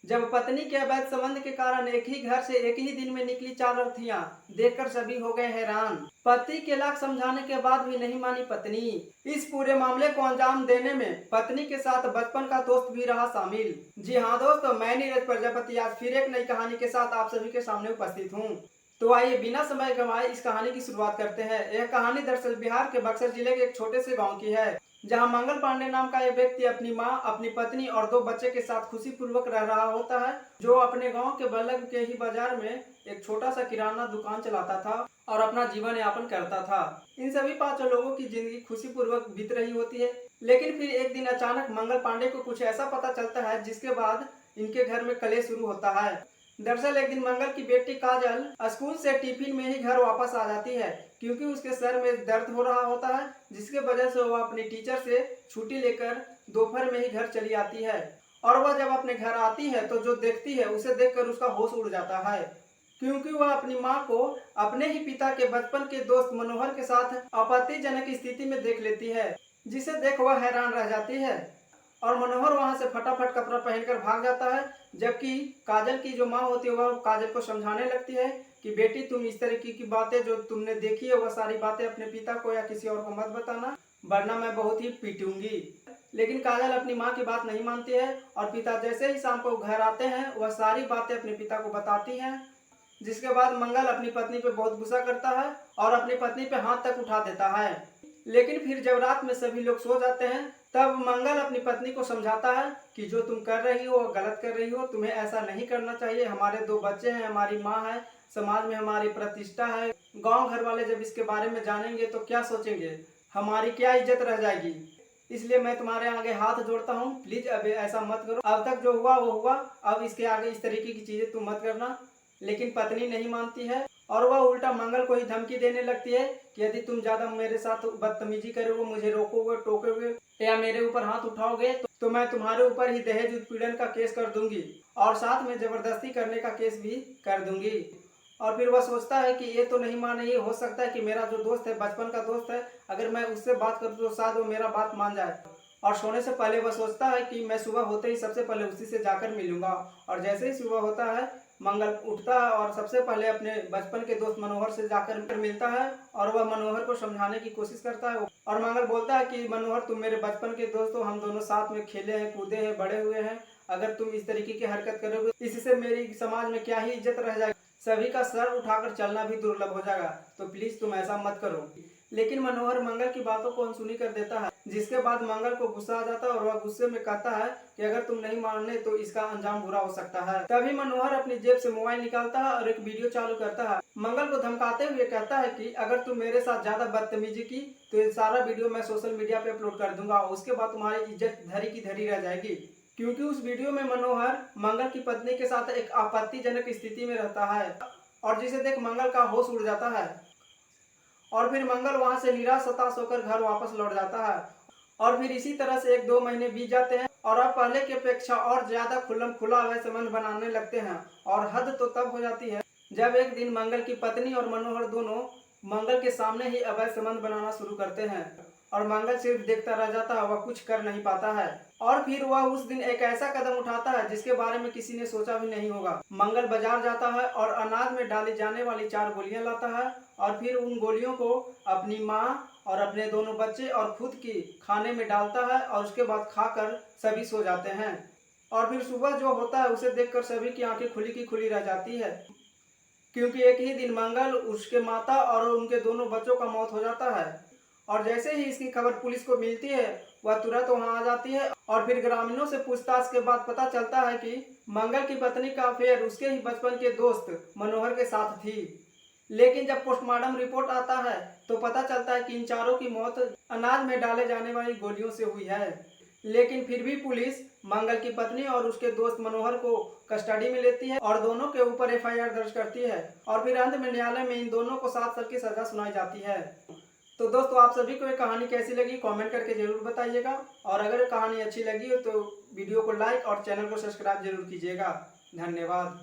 जब पत्नी के अवैध संबंध के कारण एक ही घर से एक ही दिन में निकली 4 अर्थियां देखकर सभी हो गए हैरान। पति के लाख समझाने के बाद भी नहीं मानी पत्नी। इस पूरे मामले को अंजाम देने में पत्नी के साथ बचपन का दोस्त भी रहा शामिल। जी हाँ दोस्तों, मैं नीरज प्रजापति आज फिर एक नई कहानी के साथ आप सभी के सामने उपस्थित हूँ। तो आइए बिना समय गंवाए इस कहानी की शुरुआत करते हैं। यह कहानी दरअसल बिहार के बक्सर जिले के एक छोटे से गाँव की है, जहां मंगल पांडे नाम का एक व्यक्ति अपनी मां, अपनी पत्नी और 2 बच्चे के साथ खुशी पूर्वक रह रहा होता है, जो अपने गांव के बगल के ही बाजार में एक छोटा सा किराना दुकान चलाता था और अपना जीवन यापन करता था। इन सभी 5 लोगों की जिंदगी खुशी पूर्वक बीत रही होती है, लेकिन फिर एक दिन अचानक मंगल पांडे को कुछ ऐसा पता चलता है जिसके बाद इनके घर में कलेश शुरू होता है। दरअसल एक दिन मंगल की बेटी काजल स्कूल से टिफिन में ही घर वापस आ जाती है, क्योंकि उसके सर में दर्द हो रहा होता है, जिसके वजह से वह अपनी टीचर से छुट्टी लेकर दोपहर में ही घर चली आती है। और वह जब अपने घर आती है तो जो देखती है उसे देखकर उसका होश उड़ जाता है, क्योंकि वह अपनी मां को अपने ही पिता के बचपन के दोस्त मनोहर के साथ आपत्तिजनक स्थिति में देख लेती है, जिसे देख वह हैरान रह जाती है और मनोहर वहां से फटाफट कपड़ा पहनकर भाग जाता है। जबकि काजल की जो माँ होती है वह काजल को समझाने लगती है कि बेटी तुम इस तरीके की बातें जो तुमने देखी है वह सारी बातें अपने पिता को या किसी और को मत बताना, वरना मैं बहुत ही पीटूंगी। लेकिन काजल अपनी माँ की बात नहीं मानती है और पिता जैसे ही शाम को घर आते हैं वह सारी बातें अपने पिता को बताती हैं, जिसके बाद मंगल अपनी पत्नी पे बहुत गुस्सा करता है और अपनी पत्नी पे हाथ तक उठा देता है। लेकिन फिर जब रात में सभी लोग सो जाते हैं तब मंगल अपनी पत्नी को समझाता है कि जो तुम कर रही हो वो गलत कर रही हो, तुम्हें ऐसा नहीं करना चाहिए। हमारे 2 बच्चे हैं, हमारी माँ है, समाज में हमारी प्रतिष्ठा है, गांव घर वाले जब इसके बारे में जानेंगे तो क्या सोचेंगे, हमारी क्या इज्जत रह जाएगी। इसलिए मैं तुम्हारे आगे हाथ जोड़ता हूँ, प्लीज अब ऐसा मत करो। अब तक जो हुआ वो हुआ, अब इसके आगे इस तरीके की चीजें तुम मत करना। लेकिन पत्नी नहीं मानती है और वह उल्टा मंगल को ही धमकी देने लगती है कि यदि तुम ज्यादा मेरे साथ बदतमीजी करोगे, मुझे रोकोगे, टोकोगे या मेरे ऊपर हाथ उठाओगे तो मैं तुम्हारे ऊपर ही दहेज उत्पीड़न का केस कर दूंगी और साथ में जबरदस्ती करने का केस भी कर दूंगी। और फिर वह सोचता है कि ये तो नहीं माने, ये हो सकता है कि मेरा जो दोस्त है, बचपन का दोस्त है, अगर मैं उससे बात करूँ तो शायद वो मेरा बात मान जाए। और सोने से पहले वह सोचता है कि मैं सुबह होते ही सबसे पहले उसी से जाकर मिलूंगा। और जैसे ही सुबह होता है मंगल उठता है और सबसे पहले अपने बचपन के दोस्त मनोहर से जाकर मिलता है और वह मनोहर को समझाने की कोशिश करता है। और मंगल बोलता है कि मनोहर तुम मेरे बचपन के दोस्त हो, हम दोनों साथ में खेले हैं, कूदे हैं, बड़े हुए हैं, अगर तुम इस तरीके की हरकत करोगे इससे मेरी समाज में क्या ही इज्जत रह जाएगी, सभी का सर उठाकर चलना भी दुर्लभ हो जाएगा, तो प्लीज तुम ऐसा मत करो। लेकिन मनोहर मंगल की बातों को अनसुनी कर देता है, जिसके बाद मंगल को गुस्सा आ जाता है और वह गुस्से में कहता है कि अगर तुम नहीं माने तो इसका अंजाम बुरा हो सकता है। तभी मनोहर अपनी जेब से मोबाइल निकालता है और एक वीडियो चालू करता है। मंगल को धमकाते हुए कहता है कि अगर तुम मेरे साथ ज्यादा बदतमीजी की तो ये सारा वीडियो मैं सोशल मीडिया पे अपलोड कर दूंगा, उसके बाद तुम्हारी इज्जत धरी की धरी रह जाएगी। क्योंकि उस वीडियो में मनोहर मंगल की पत्नी के साथ एक आपत्तिजनक स्थिति में रहता है और जिसे देख मंगल का होश उड़ जाता है और फिर मंगल वहां से निराश हताश होकर घर वापस लौट जाता है। और फिर इसी तरह से 1-2 महीने बीत जाते हैं और अब पहले की अपेक्षा और ज्यादा खुल्लम खुला अवैध संबंध बनाने लगते हैं। और हद तो तब हो जाती है जब एक दिन मंगल की पत्नी और मनोहर दोनों मंगल के सामने ही अवैध संबंध बनाना शुरू करते हैं और मंगल सिर्फ देखता रह जाता है, वह कुछ कर नहीं पाता है। और फिर वह उस दिन एक ऐसा कदम उठाता है जिसके बारे में किसी ने सोचा भी नहीं होगा। मंगल बाजार जाता है और अनाज में डाली जाने वाली 4 गोलियां लाता है और फिर उन गोलियों को अपनी माँ और अपने दोनों बच्चे और खुद की खाने में डालता है और उसके बाद खाकर सभी सो जाते हैं। और फिर सुबह जो होता है उसे देखकर सभी की आंखें खुली की खुली रह जाती है, क्योंकि एक ही दिन मंगल, उसके माता और उनके दोनों बच्चों का मौत हो जाता है। और जैसे ही इसकी खबर पुलिस को मिलती है वह तुरंत वहां आ जाती है और फिर ग्रामीणों से पूछताछ के बाद पता चलता है कि मंगल की पत्नी का अफेयर उसके ही बचपन के दोस्त मनोहर के साथ थी। लेकिन जब पोस्टमार्टम रिपोर्ट आता है तो पता चलता है कि इन चारों की मौत अनाज में डाले जाने वाली गोलियों से हुई है। लेकिन फिर भी पुलिस मंगल की पत्नी और उसके दोस्त मनोहर को कस्टडी में लेती है और दोनों के ऊपर एफआईआर दर्ज करती है और फिर अंत में न्यायालय में इन दोनों को 7 साल की सजा सुनाई जाती है। तो दोस्तों आप सभी को ये कहानी कैसी लगी कमेंट करके जरूर बताइएगा और अगर कहानी अच्छी लगी हो तो वीडियो को लाइक और चैनल को सब्सक्राइब जरूर कीजिएगा। धन्यवाद।